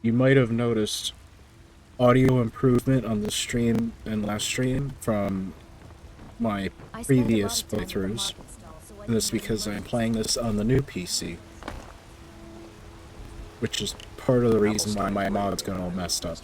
You might have noticed audio improvement on the stream and last stream from my previous playthroughs. And it's because I'm playing this on the new PC. Which is part of the reason why my mod's got all messed up.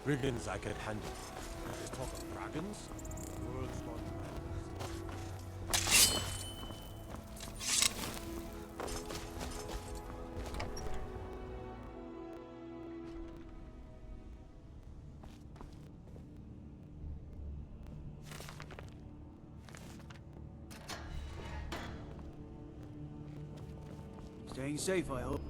Brigands I can handle. Let's talk of dragons. World's gone mad. Staying safe, I hope.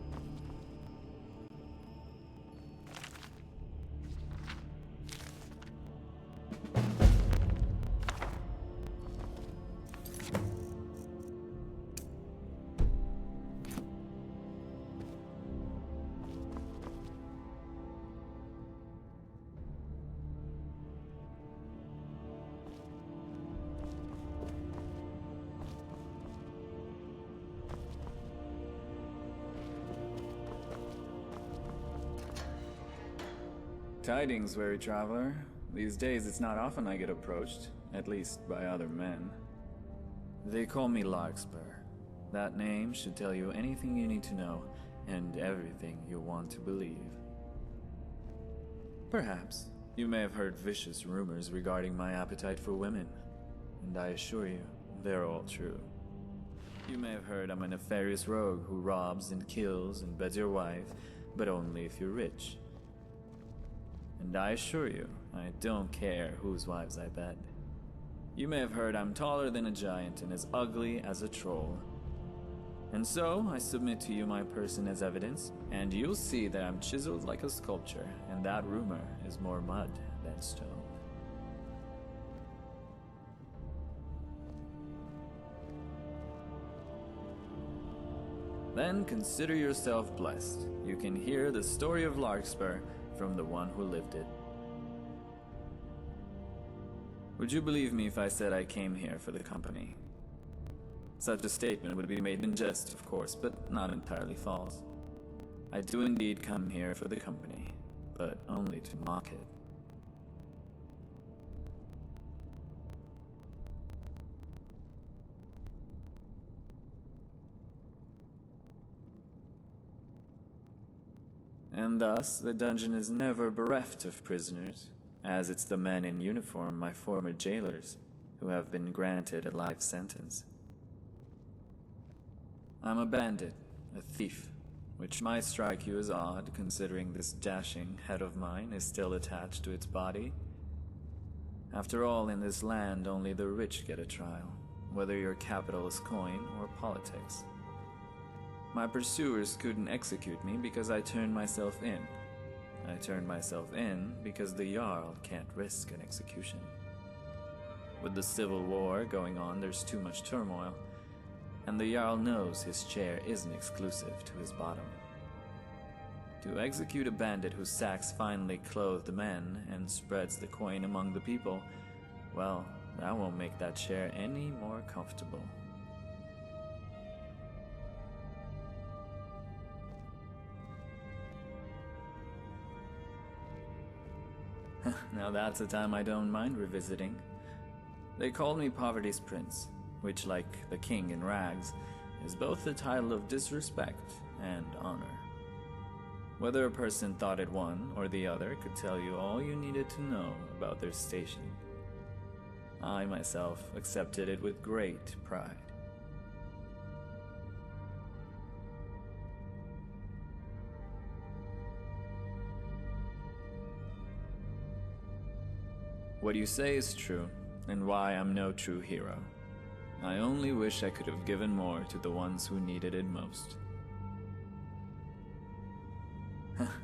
Tidings, weary traveler. These days it's not often I get approached, at least by other men. They call me Larkspur. That name should tell you anything you need to know, and everything you want to believe. Perhaps you may have heard vicious rumors regarding my appetite for women, and I assure you, they're all true. You may have heard I'm a nefarious rogue who robs and kills and beds your wife, but only if you're rich. And I assure you, I don't care whose wives I bed. You may have heard I'm taller than a giant and as ugly as a troll. And so, I submit to you my person as evidence, and you'll see that I'm chiseled like a sculpture, and that rumor is more mud than stone. Then consider yourself blessed. You can hear the story of Larkspur from the one who lived it. Would you believe me if I said I came here for the company? Such a statement would be made in jest, of course, but not entirely false. I do indeed come here for the company, but only to mock it. And thus, the dungeon is never bereft of prisoners, as it's the men in uniform, my former jailers, who have been granted a life sentence. I'm a bandit, a thief, which might strike you as odd, considering this dashing head of mine is still attached to its body. After all, in this land, only the rich get a trial, whether your capital is coin or politics. My pursuers couldn't execute me because I turned myself in. I turned myself in because the Jarl can't risk an execution. With the civil war going on, there's too much turmoil, and the Jarl knows his chair isn't exclusive to his bottom. To execute a bandit who sacks finely clothed men and spreads the coin among the people, well, that won't make that chair any more comfortable. Now that's a time I don't mind revisiting. They called me Poverty's Prince, which, like the king in rags, is both the title of disrespect and honor. Whether a person thought it one or the other could tell you all you needed to know about their station. I myself accepted it with great pride. What you say is true, and why I'm no true hero. I only wish I could have given more to the ones who needed it most.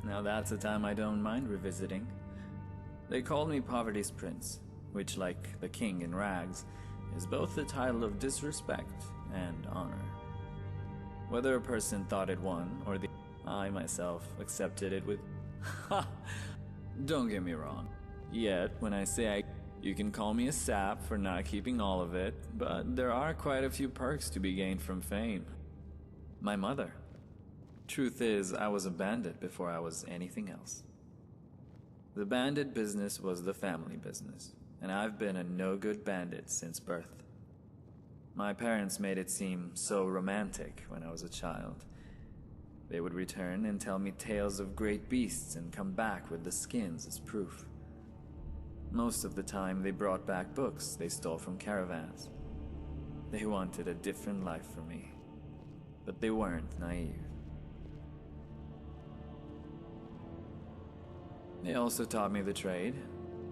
Now that's a time I don't mind revisiting. They called me Poverty's Prince, which, like the king in rags, is both the title of disrespect and honor. Whether a person thought it one or the I myself accepted it with Don't get me wrong. Yet, when I say you can call me a sap for not keeping all of it, but there are quite a few perks to be gained from fame. My mother. Truth is, I was a bandit before I was anything else. The bandit business was the family business, and I've been a no-good bandit since birth. My parents made it seem so romantic when I was a child. They would return and tell me tales of great beasts and come back with the skins as proof. Most of the time, they brought back books they stole from caravans. They wanted a different life for me, but they weren't naive. They also taught me the trade,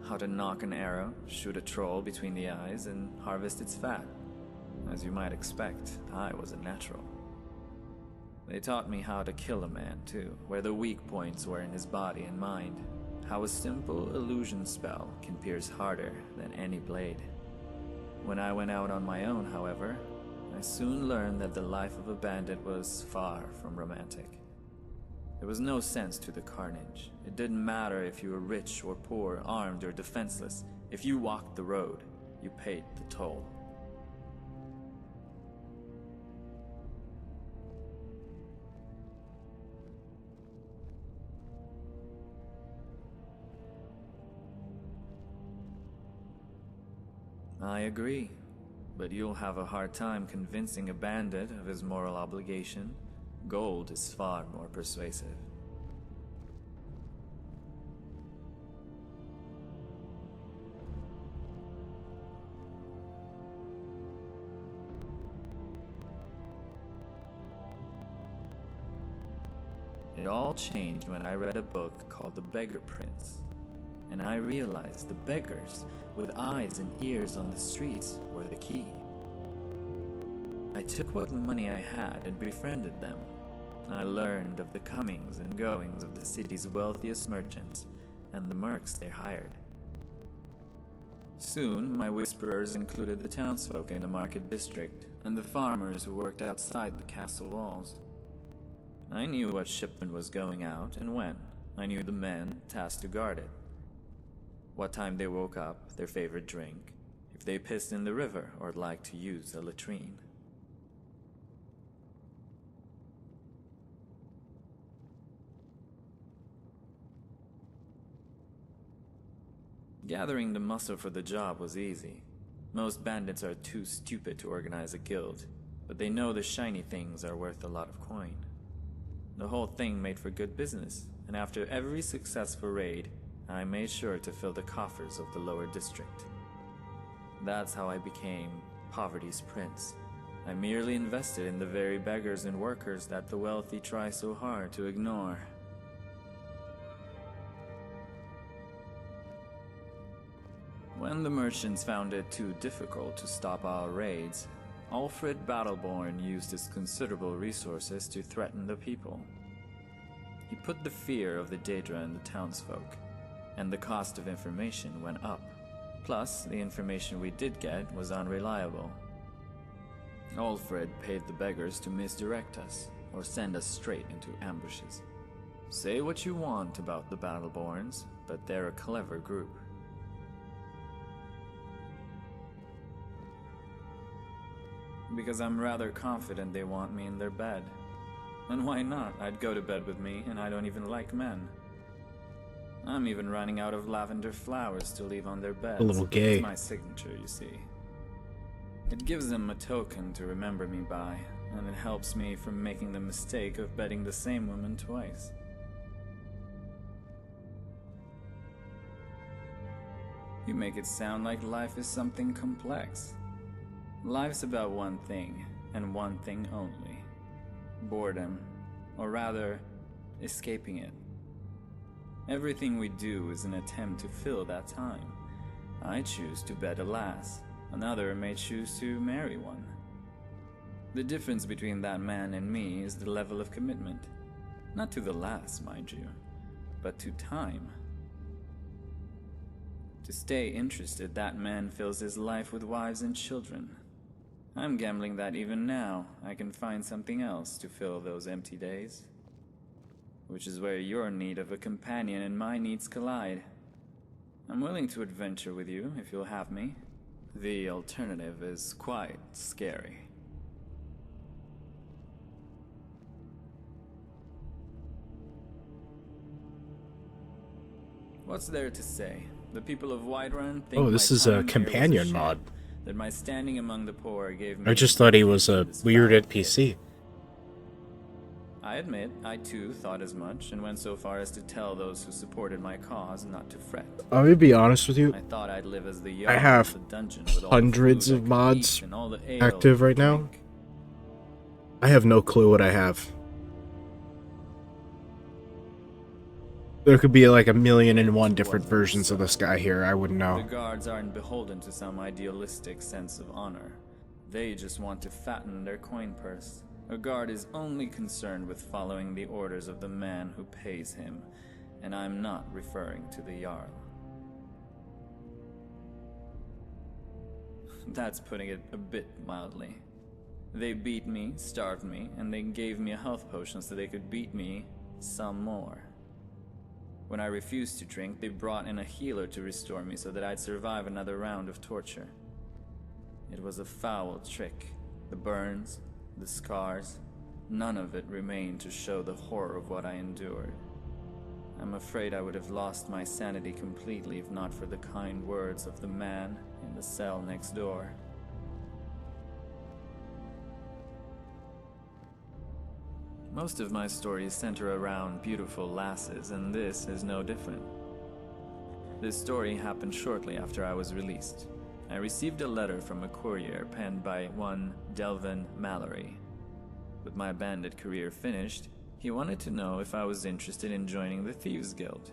how to knock an arrow, shoot a troll between the eyes, and harvest its fat. As you might expect, I was a natural. They taught me how to kill a man, too, where the weak points were in his body and mind. How a simple illusion spell can pierce harder than any blade. When I went out on my own, however, I soon learned that the life of a bandit was far from romantic. There was no sense to the carnage. It didn't matter if you were rich or poor, armed or defenseless. If you walked the road, you paid the toll. I agree, but you'll have a hard time convincing a bandit of his moral obligation. Gold is far more persuasive. It all changed when I read a book called The Beggar Prince, and I realized the beggars with eyes and ears on the streets were the key. I took what money I had and befriended them. I learned of the comings and goings of the city's wealthiest merchants and the mercs they hired. Soon, my whisperers included the townsfolk in the market district and the farmers who worked outside the castle walls. I knew what shipment was going out and when. I knew the men tasked to guard it. What time they woke up, their favorite drink, if they pissed in the river or liked to use a latrine. Gathering the muscle for the job was easy. Most bandits are too stupid to organize a guild, but they know the shiny things are worth a lot of coin. The whole thing made for good business, and after every successful raid, I made sure to fill the coffers of the lower district. That's how I became Poverty's Prince. I merely invested in the very beggars and workers that the wealthy try so hard to ignore. When the merchants found it too difficult to stop our raids, Alfred Battleborn used his considerable resources to threaten the people. He put the fear of the Daedra in the townsfolk, and the cost of information went up. Plus, the information we did get was unreliable. Alfred paid the beggars to misdirect us, or send us straight into ambushes. Say what you want about the Battleborns, but they're a clever group. Because I'm rather confident they want me in their bed. And why not? I'd go to bed with me, and I don't even like men. I'm even running out of lavender flowers to leave on their beds. A little gay. It's my signature, you see. It gives them a token to remember me by, and it helps me from making the mistake of bedding the same woman twice. You make it sound like life is something complex. Life's about one thing, and one thing only. Boredom, or rather, escaping it. Everything we do is an attempt to fill that time. I choose to bed a lass. Another may choose to marry one. The difference between that man and me is the level of commitment. Not to the lass, mind you, but to time. To stay interested, that man fills his life with wives and children. I'm gambling that even now, I can find something else to fill those empty days. Which is where your need of a companion and my needs collide. I'm willing to adventure with you if you'll have me. The alternative is quite scary. What's there to say? The people of Whiterun think Oh, this my is a time here was companion sham, mod. that my standing among the poor gave me... I just thought he was a weird NPC. I admit, I too thought as much, and went so far as to tell those who supported my cause not to fret. I'm gonna be honest with you. I thought I'd live as the I Jarl have of the dungeon with all hundreds the of food I could mods eat and all the ale active I right could now. drink. I have no clue what I have. There could be like 1,000,001 different versions of this guy here. I wouldn't The know. guards aren't beholden to some idealistic sense of honor. They just want to fatten their coin purse. A guard is only concerned with following the orders of the man who pays him, and I'm not referring to the Jarl. That's putting it a bit mildly. They beat me, starved me, and they gave me a health potion so they could beat me some more. When I refused to drink, they brought in a healer to restore me so that I'd survive another round of torture. It was a foul trick. The burns, the scars, none of it remained to show the horror of what I endured. I'm afraid I would have lost my sanity completely if not for the kind words of the man in the cell next door. Most of my stories center around beautiful lasses, and this is no different. This story happened shortly after I was released. I received a letter from a courier penned by one Delvin Mallory. With my bandit career finished, he wanted to know if I was interested in joining the Thieves Guild.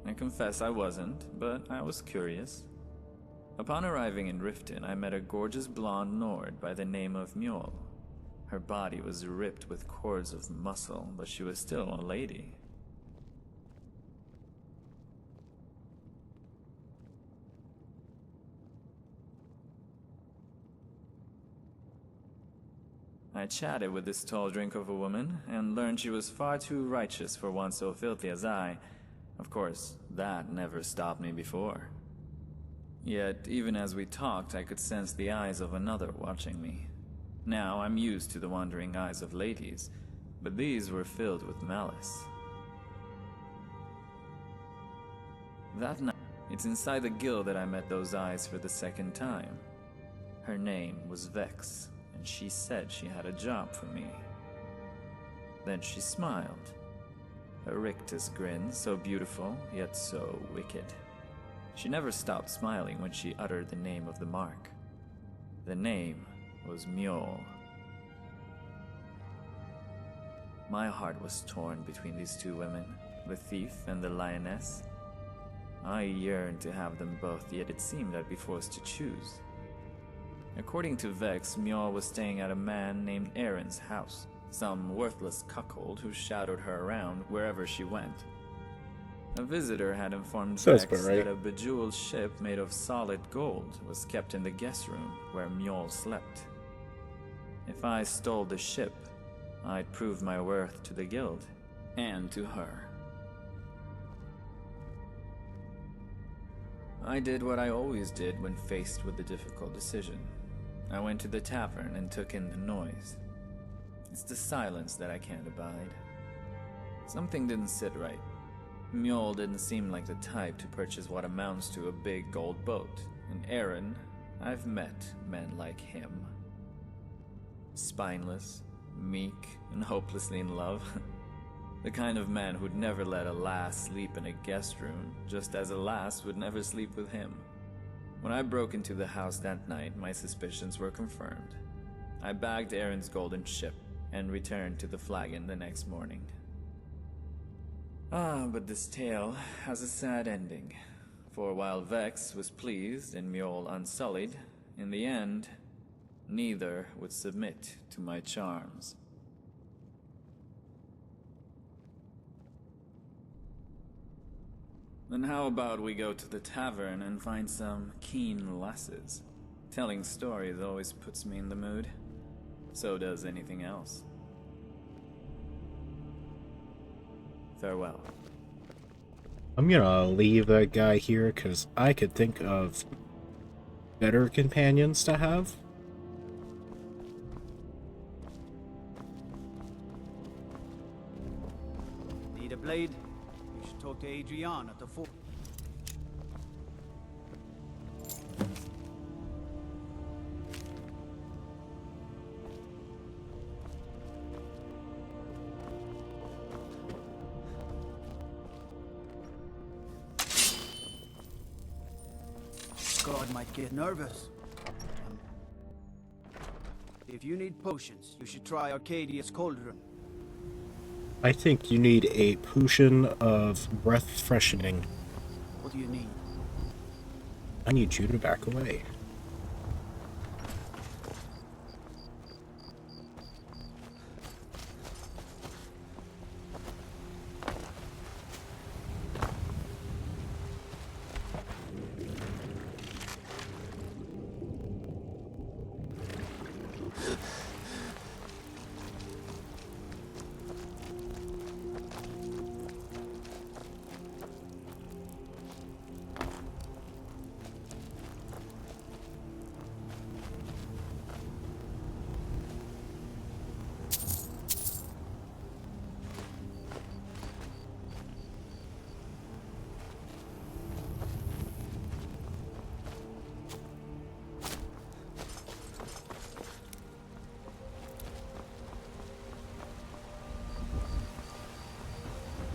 I confess I wasn't, but I was curious. Upon arriving in Riften, I met a gorgeous blonde Nord by the name of Mjol. Her body was ripped with cords of muscle, but she was still a lady. I chatted with this tall drink of a woman, and learned she was far too righteous for one so filthy as I. Of course, that never stopped me before. Yet, even as we talked, I could sense the eyes of another watching me. Now, I'm used to the wandering eyes of ladies, but these were filled with malice. That night, it's inside the guild that I met those eyes for the second time. Her name was Vex, and she said she had a job for me. Then she smiled. A rictus grin, so beautiful, yet so wicked. She never stopped smiling when she uttered the name of the mark. The name was Mjol. My heart was torn between these two women, the thief and the lioness. I yearned to have them both, yet it seemed I'd be forced to choose. According to Vex, Mjol was staying at a man named Aaron's house, some worthless cuckold who shadowed her around wherever she went. A visitor had informed Sounds Vex about right. that a bejeweled ship made of solid gold was kept in the guest room where Mjol slept. If I stole the ship, I'd prove my worth to the guild, and to her. I did what I always did when faced with a difficult decision. I went to the tavern and took in the noise. It's the silence that I can't abide. Something didn't sit right. Mjol didn't seem like the type to purchase what amounts to a big gold boat, and Aaron, I've met men like him. Spineless, meek, and hopelessly in love. The kind of man who'd never let a lass sleep in a guest room, just as a lass would never sleep with him. When I broke into the house that night, my suspicions were confirmed. I bagged Aaron's golden ship and returned to the Flagon the next morning. But this tale has a sad ending. For while Vex was pleased and Mjol unsullied, in the end, neither would submit to my charms. Then how about we go to the tavern and find some keen lasses? Telling stories always puts me in the mood. So does anything else. Farewell. I'm gonna leave that guy here because I could think of better companions to have. Need a blade? You should talk to Adrian at the fort. God might get nervous. If you need potions, you should try Arcadia's Cauldron. I think you need a potion of breath freshening. What do you need? I need you to back away.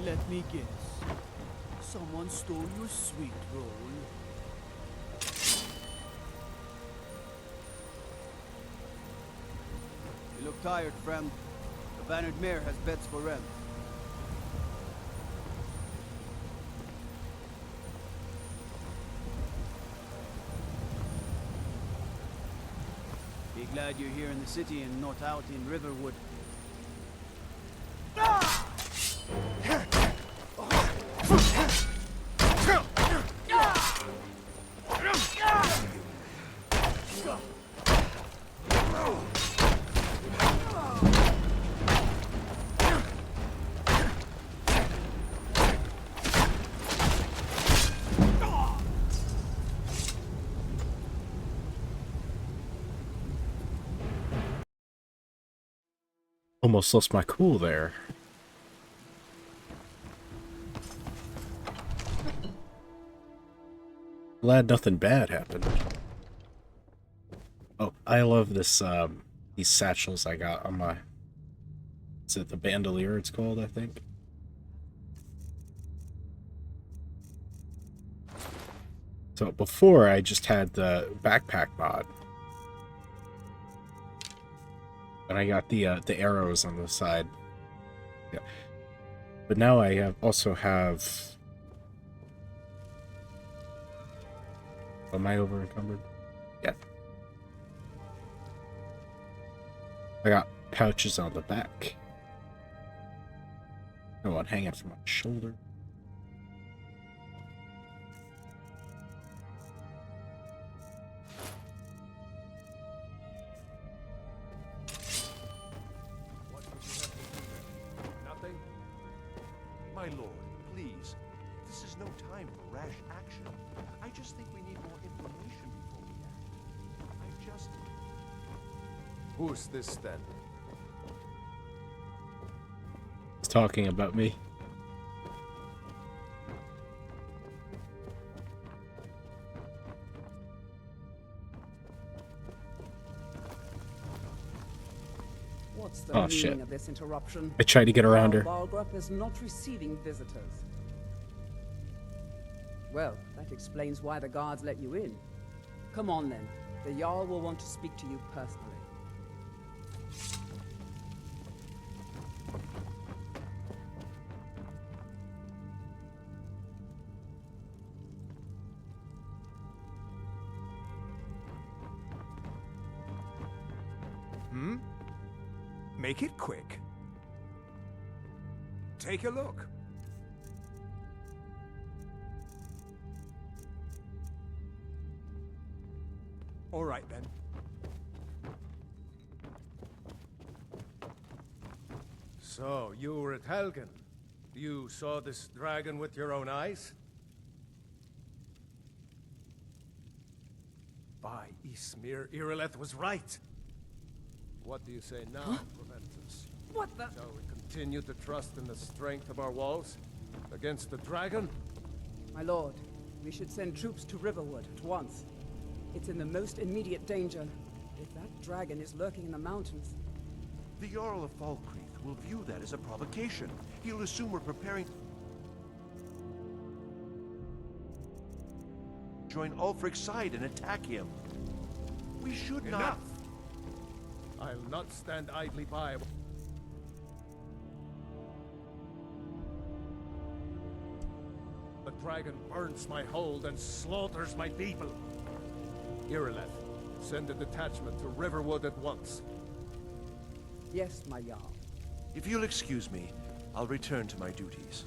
Let me guess. Someone stole your sweet roll. You look tired, friend. The bannered mare has beds for rent. Be glad you're here in the city and not out in Riverwood. Almost lost my cool there. Glad nothing bad happened. Oh, I love this, these satchels I got on my... Is it the bandolier it's called, I think? So before, I just had the backpack mod. And I got the arrows on the side. Yeah. But now I also have... Am I over encumbered? Yeah. I got pouches on the back. No one hanging from my shoulder. What would you have me do? Nothing? My lord, please. This is no time for rash action. I just think we need more information before we act. I just... Who's this then? He's talking about me. What's the Oh, meaning shit. of this interruption? I tried to get around her. Balgrup is not receiving visitors. Well, that explains why the guards let you in. Come on then. The Jarl will want to speak to you personally. Make it quick. Take a look. All right, then. So, you were at Helgen. You saw this dragon with your own eyes? By Ysmir, Irileth was right. What do you say now, Proventus? What the? Shall we continue to trust in the strength of our walls? Against the dragon? My lord, we should send troops to Riverwood at once. It's in the most immediate danger. If that dragon is lurking in the mountains... The Jarl of Falkreath will view that as a provocation. He'll assume we're preparing to join Ulfric's side and attack him. We should not... Enough! I'll not stand idly by. The dragon burns my hold and slaughters my people. Irileth, send a detachment to Riverwood at once. Yes, my Jarl. If you'll excuse me, I'll return to my duties.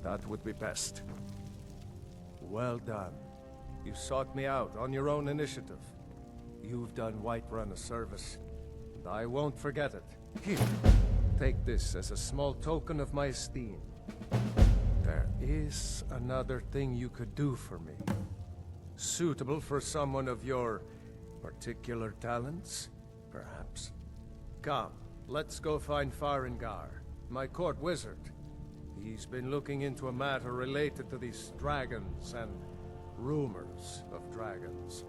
That would be best. Well done. You sought me out on your own initiative. You've done Whiterun a service, and I won't forget it. Here, take this as a small token of my esteem. There is another thing you could do for me. Suitable for someone of your particular talents, perhaps. Come, let's go find Farengar, my court wizard. He's been looking into a matter related to these dragons and rumors of dragons.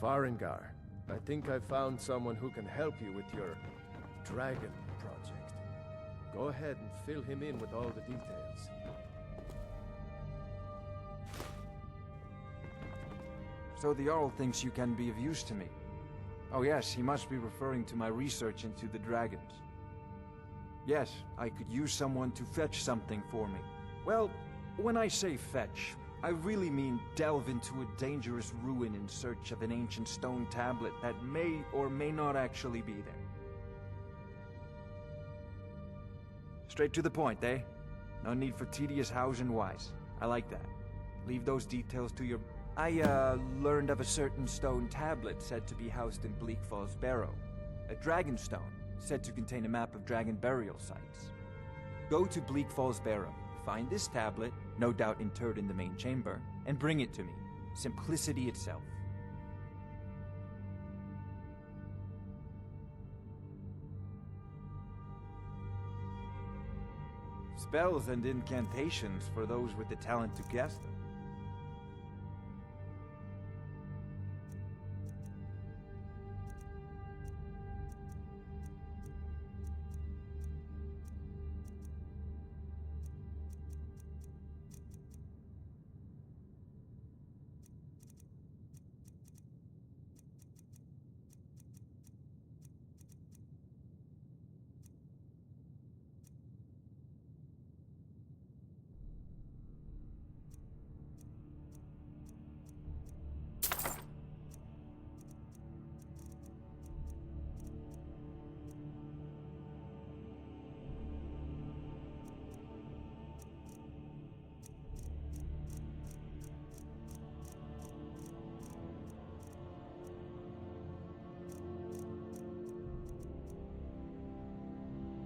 Farengar, I think I found someone who can help you with your dragon project. Go ahead and fill him in with all the details. So the Jarl thinks you can be of use to me. Oh yes, he must be referring to my research into the dragons. Yes, I could use someone to fetch something for me. Well, when I say fetch, I really mean delve into a dangerous ruin in search of an ancient stone tablet that may or may not actually be there. Straight to the point, eh? No need for tedious hows and whys. I like that. Leave those details to your... I learned of a certain stone tablet said to be housed in Bleak Falls Barrow. A dragon stone, said to contain a map of dragon burial sites. Go to Bleak Falls Barrow, find this tablet, no doubt interred in the main chamber, and bring it to me. Simplicity itself. Spells and incantations for those with the talent to cast them.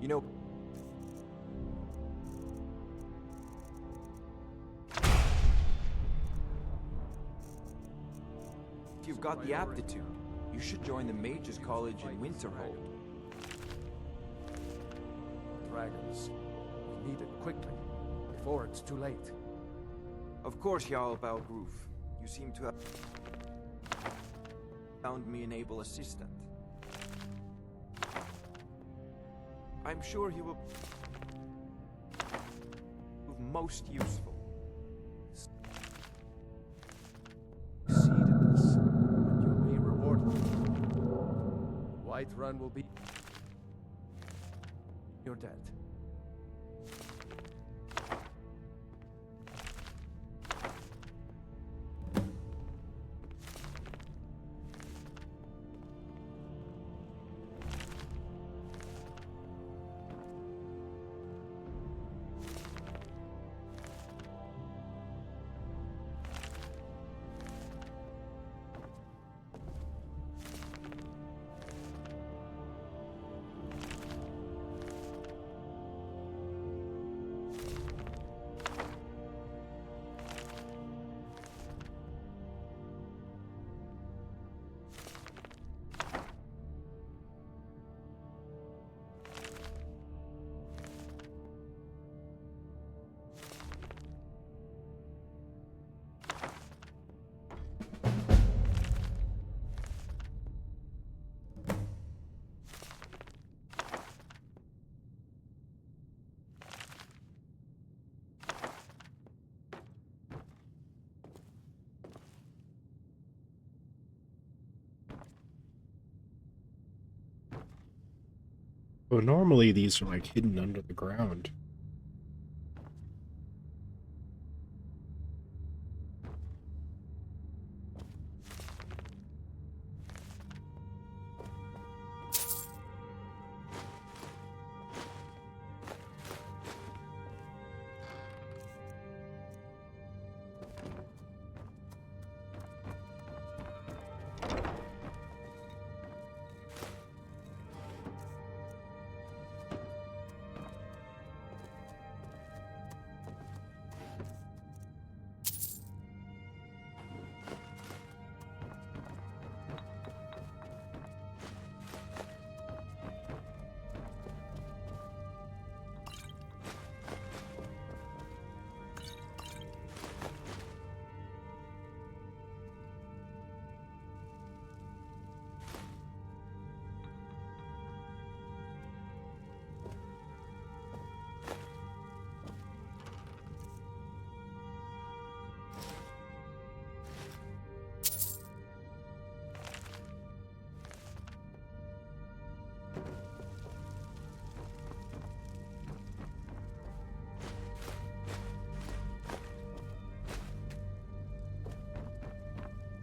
You know, if you've got the aptitude, you should join the Mages College in Winterhold. Dragons. We need it quickly, before it's too late. Of course, Jarl Balgroof. You seem to have found me an able assistant. I'm sure he will prove most useful. Succeed in this, and you'll be rewarded. Whiterun will be your debt. But normally these are like hidden under the ground.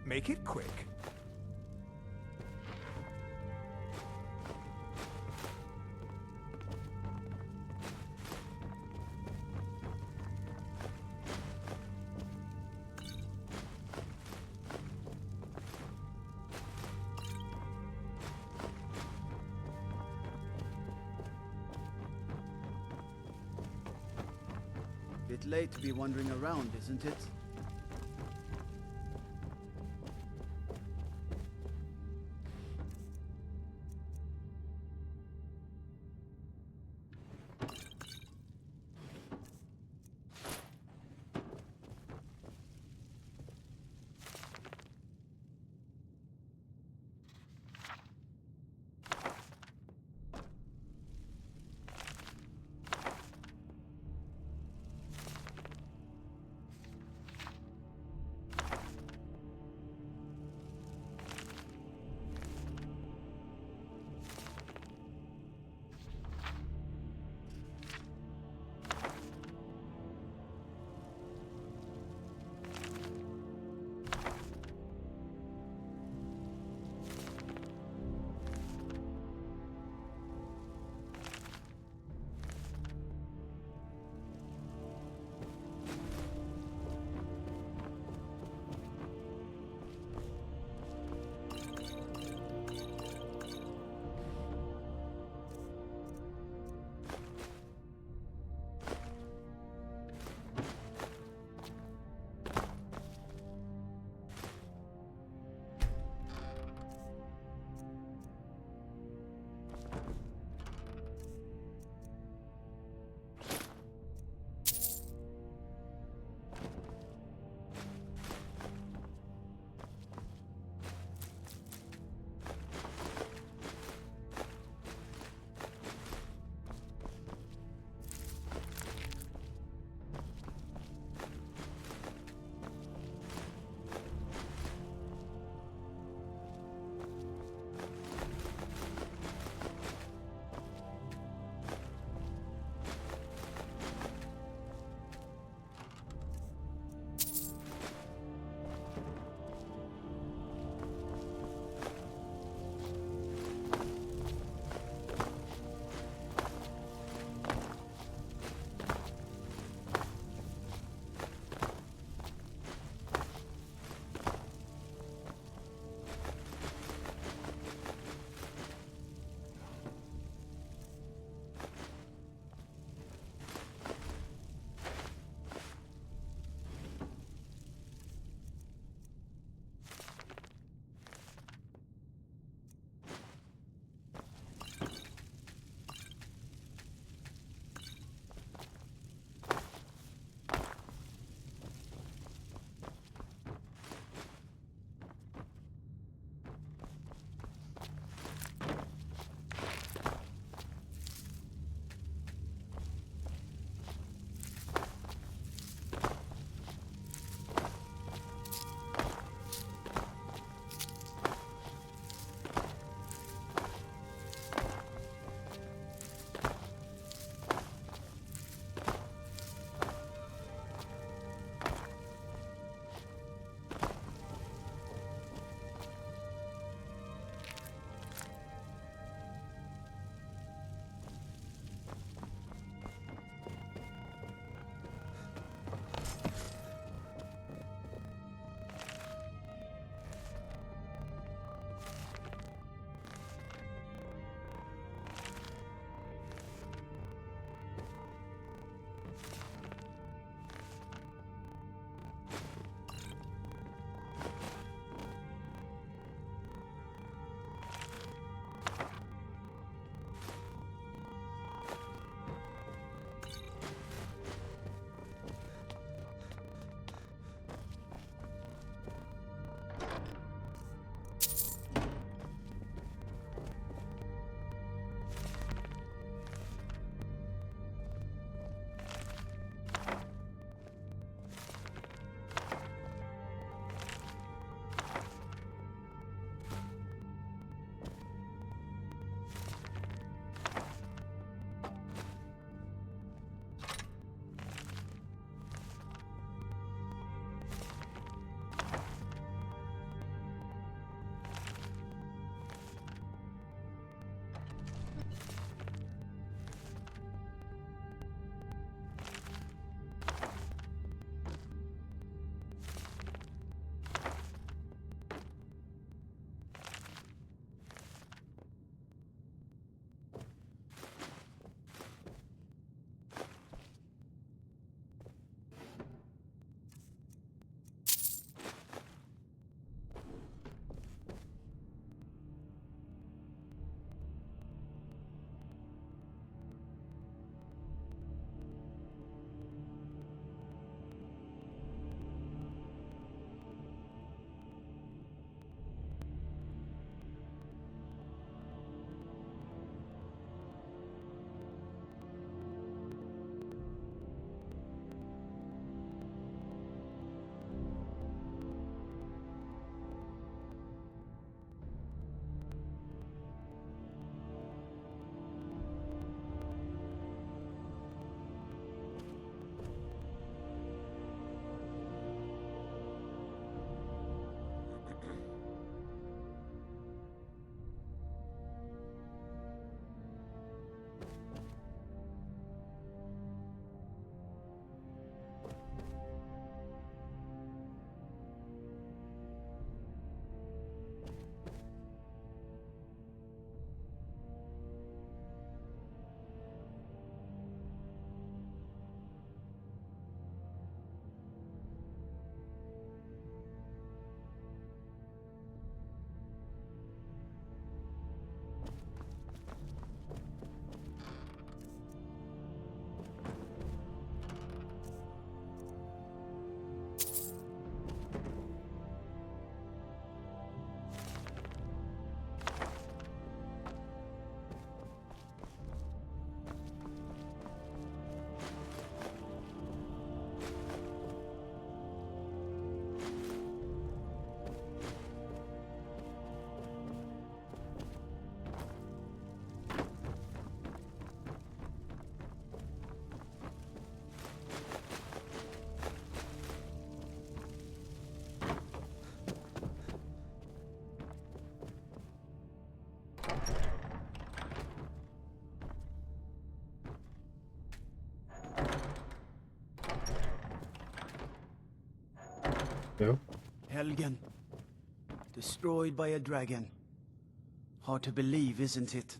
Make it quick. Bit late to be wandering around, isn't it? Who? Helgen. Destroyed by a dragon. Hard to believe, isn't it?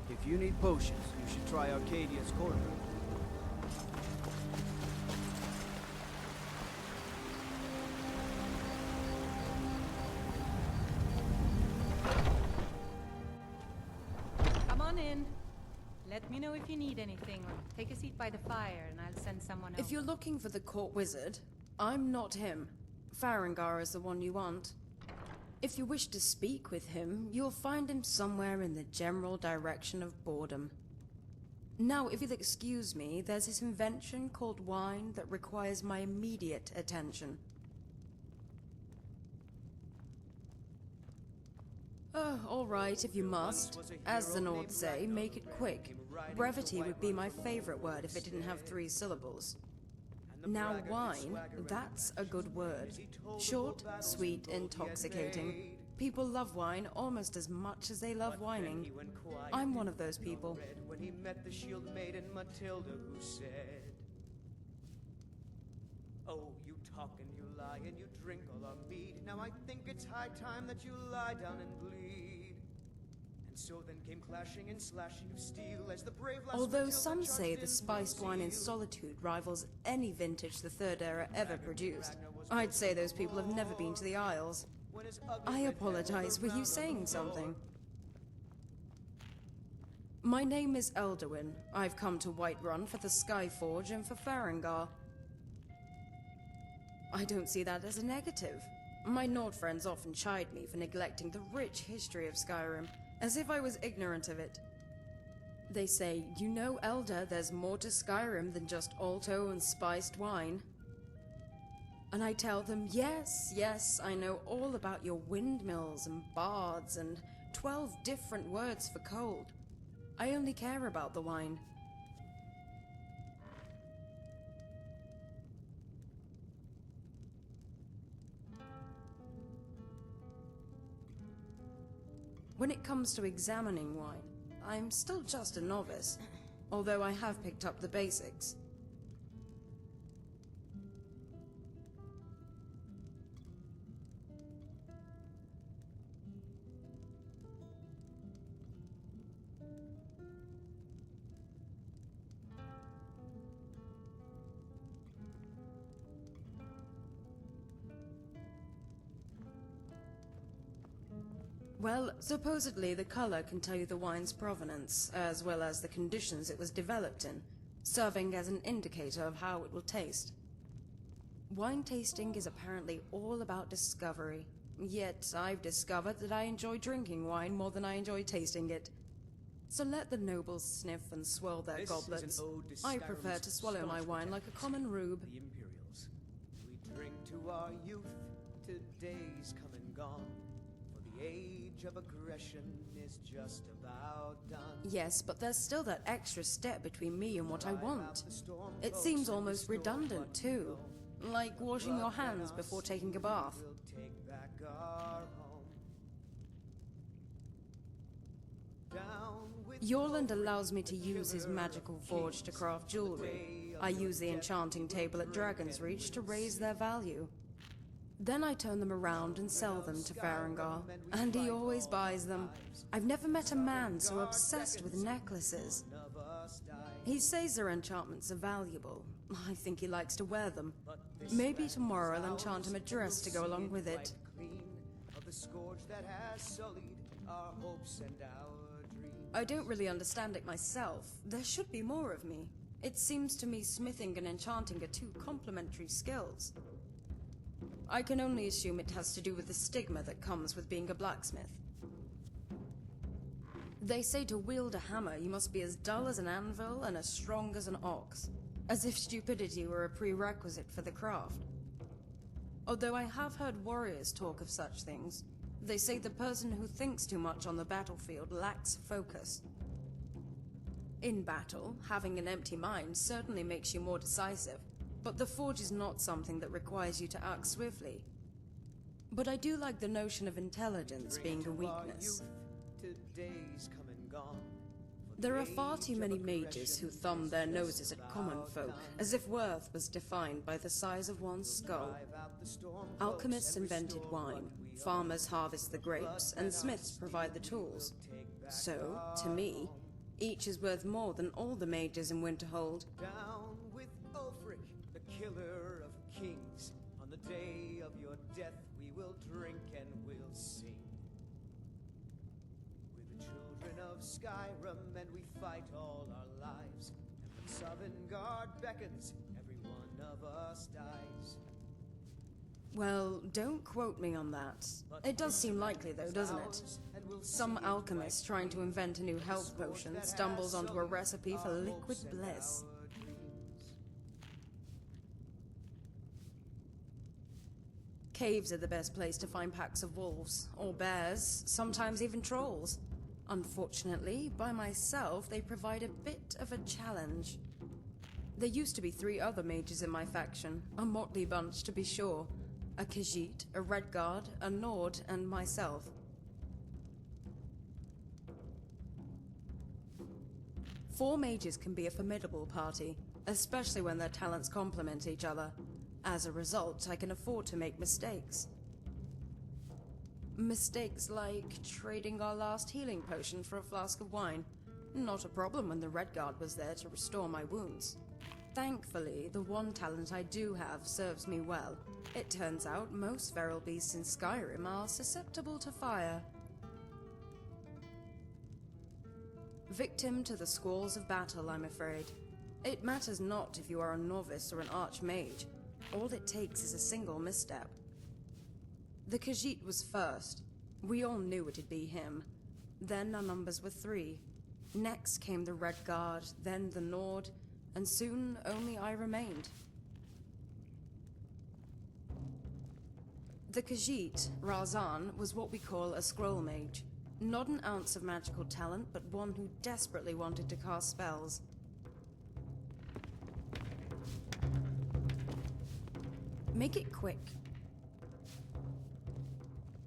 If you need potions, you should try Arcadia's Corner. Come on in. Let me know if you need anything, or take a seat by the fire and I'll send someone else. If you're looking for the court wizard, I'm not him. Farengar is the one you want. If you wish to speak with him, you'll find him somewhere in the general direction of boredom. Now, if you'll excuse me, there's this invention called wine that requires my immediate attention. Oh, all right, if you must. As the Nords say, make it quick. Brevity would be my favorite word if it didn't have 3 syllables. Now, wine, that's a good word. Short, sweet, intoxicating. People love wine almost as much as they love whining. I'm one of those people. When he met the shield maiden Matilda, who said, "Oh, you talk and you lie and you drink all our mead. Now I think it's high time that you lie down and bleed." And so then came clashing and slashing of steel as the brave lass Although Matilda some say charged the in spiced full wine in zeal. Solitude rivals any vintage the Third Era ever produced, I'd say those people have never been to the Isles. When his ugly I red head apologize, rolled were you around on the saying floor. something? My name is Elduin. I've come to Whiterun for the Skyforge and for Farengar. I don't see that as a negative. My Nord friends often chide me for neglecting the rich history of Skyrim, as if I was ignorant of it. They say, "You know, Elder, there's more to Skyrim than just alto and spiced wine." And I tell them, yes, I know all about your windmills and bards and 12 different words for cold. I only care about the wine. When it comes to examining wine, I'm still just a novice, although I have picked up the basics. Well, supposedly the color can tell you the wine's provenance, as well as the conditions it was developed in, serving as an indicator of how it will taste. Wine tasting is apparently all about discovery, yet I've discovered that I enjoy drinking wine more than I enjoy tasting it. So let the nobles sniff and swirl their goblets. I prefer to swallow my wine like a common rube. The Imperials. We drink to our youth, to days come and gone. For the age of aggression is just about done. Yes, but there's still that extra step between me and what I want. It seems almost redundant, too. Like washing your hands before taking a bath. We'll take back our home. Down with Yorland allows me to use his magical forge to craft jewelry. I use the enchanting table at Dragon's Reach to raise their value. Then I turn them around and sell them to Farengar, and he always buys them. I've never met a man so obsessed with necklaces. He says their enchantments are valuable. I think he likes to wear them. Maybe tomorrow I'll enchant him a dress to go along with it. Of the scourge that has sullied our hopes and our dreams. I don't really understand it myself. There should be more of me. It seems to me smithing and enchanting are two complementary skills. I can only assume it has to do with the stigma that comes with being a blacksmith. They say to wield a hammer, you must be as dull as an anvil and as strong as an ox. As if stupidity were a prerequisite for the craft. Although I have heard warriors talk of such things, they say the person who thinks too much on the battlefield lacks focus. In battle, having an empty mind certainly makes you more decisive, but the forge is not something that requires you to act swiftly. But I do like the notion of intelligence being a weakness. Days come and gone. There are far too many mages who thumb their noses at common folk, as if worth was defined by the size of one's skull. Alchemists invented wine, farmers harvest the grapes, and smiths provide the tools. So, to me, each is worth more than all the mages in Winterhold. Down with Ulfric, the killer of kings. On the day of your death we will drink and we'll sing. We're the children of Skyrim and we fight all our lives. And when Sovngarde beckons, every one of us dies. Well, don't quote me on that. It does seem likely though, doesn't it? Some alchemist trying to invent a new health potion stumbles onto a recipe for liquid bliss. Caves are the best place to find packs of wolves, or bears, sometimes even trolls. Unfortunately, by myself, they provide a bit of a challenge. There used to be 3 other mages in my faction, a motley bunch to be sure. A Khajiit, a Redguard, a Nord, and myself. Four mages can be a formidable party, especially when their talents complement each other. As a result, I can afford to make mistakes. Mistakes like trading our last healing potion for a flask of wine. Not a problem when the Redguard was there to restore my wounds. Thankfully, the one talent I do have serves me well. It turns out most feral beasts in Skyrim are susceptible to fire. Victim to the squalls of battle, I'm afraid. It matters not if you are a novice or an archmage. All it takes is a single misstep. The Khajiit was first. We all knew it'd be him. Then our numbers were 3. Next came the Redguard, then the Nord, and soon only I remained. The Khajiit, Razan, was what we call a scroll mage. Not an ounce of magical talent, but one who desperately wanted to cast spells. Make it quick.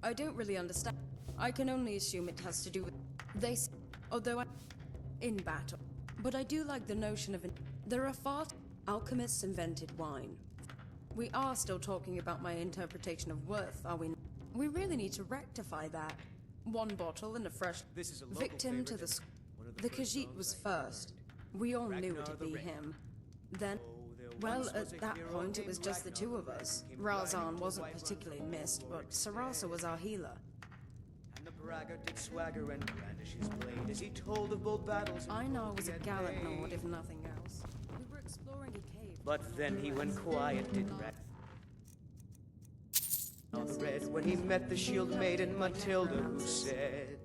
I don't really understand. I can only assume it has to do with... although in battle. But I do like the notion of... There are far... Alchemists invented wine. We are still talking about my interpretation of worth, are we? We really need to rectify that. 1 bottle and a fresh... Victim to the... The Khajiit was first. We all knew it'd be him. Then... Well, at that point it was just the 2 of us. Razan wasn't particularly missed, but Sarasa was our healer. braggart did swagger and brandish his blade as he told of bold battles. Einar was a gallant lord, if nothing else. We were exploring a cave. But then he went quiet, did red when he met the shield maiden Matilda, who said,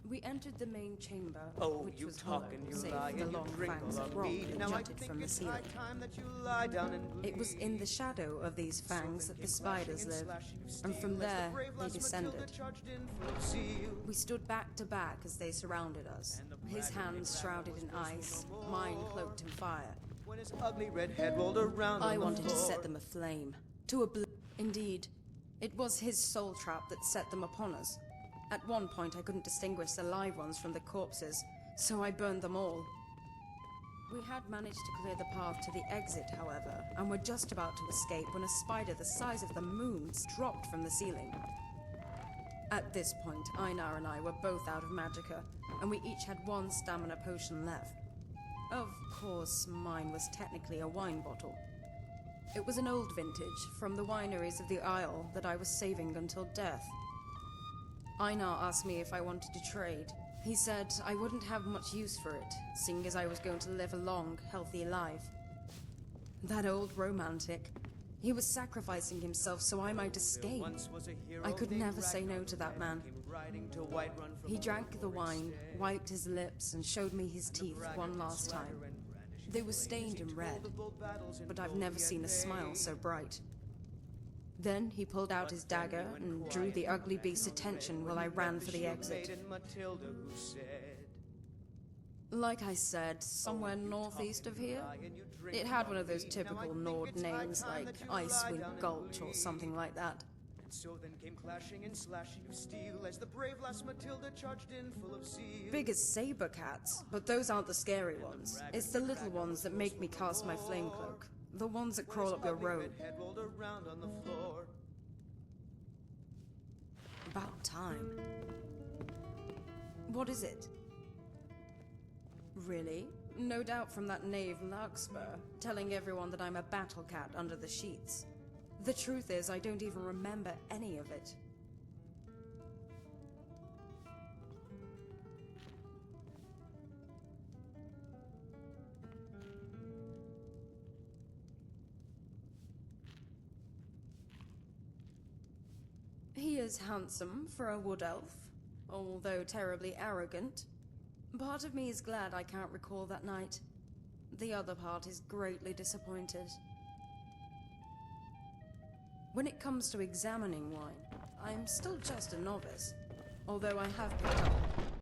We entered the main chamber, "Oh, which you was talk hollow, and you save lie for the and you long drink fangs all of of rock me. that Now I jutted think from the it's ceiling. high time that you lie down and bleed." It was in the shadow of these fangs that the spiders live, and from there they descended. We stood back to back as they surrounded us, his hands shrouded in ice, mine cloaked in fire. When his ugly red head rolled around I on the wanted to floor. set them aflame, to a Indeed, it was his soul trap that set them upon us. At one point I couldn't distinguish the live ones from the corpses, so I burned them all. We had managed to clear the path to the exit, however, and were just about to escape when a spider the size of the moon dropped from the ceiling. At this point, Einar and I were both out of magicka, and we each had one stamina potion left. Of course, mine was technically a wine bottle. It was an old vintage from the wineries of the Isle that I was saving until death. Einar asked me if I wanted to trade. He said I wouldn't have much use for it, seeing as I was going to live a long, healthy life. That old romantic. He was sacrificing himself so I might escape. I could never say no to that man. He drank the wine, wiped his lips, and showed me his teeth one last time. They were stained and red, but I've never seen a smile so bright. Then he pulled out his dagger and drew the ugly beast's attention while I ran for the exit. Like I said, somewhere northeast of here. It had one of those typical Nord names like Icewind Gulch or something like that. And so then came clashing and slashing of steel as the brave lass Matilda charged in full of zeal. Big as saber cats, but those aren't the scary ones. It's the little ones that make me cast my flame cloak. The ones that crawl up your road. About time. What is it? Really? No doubt from that knave Larkspur, telling everyone that I'm a battle cat under the sheets. The truth is, I don't even remember any of it. He is handsome for a wood elf, although terribly arrogant. Part of me is glad I can't recall that night. The other part is greatly disappointed. When it comes to examining wine, I'm still just a novice, although I have picked up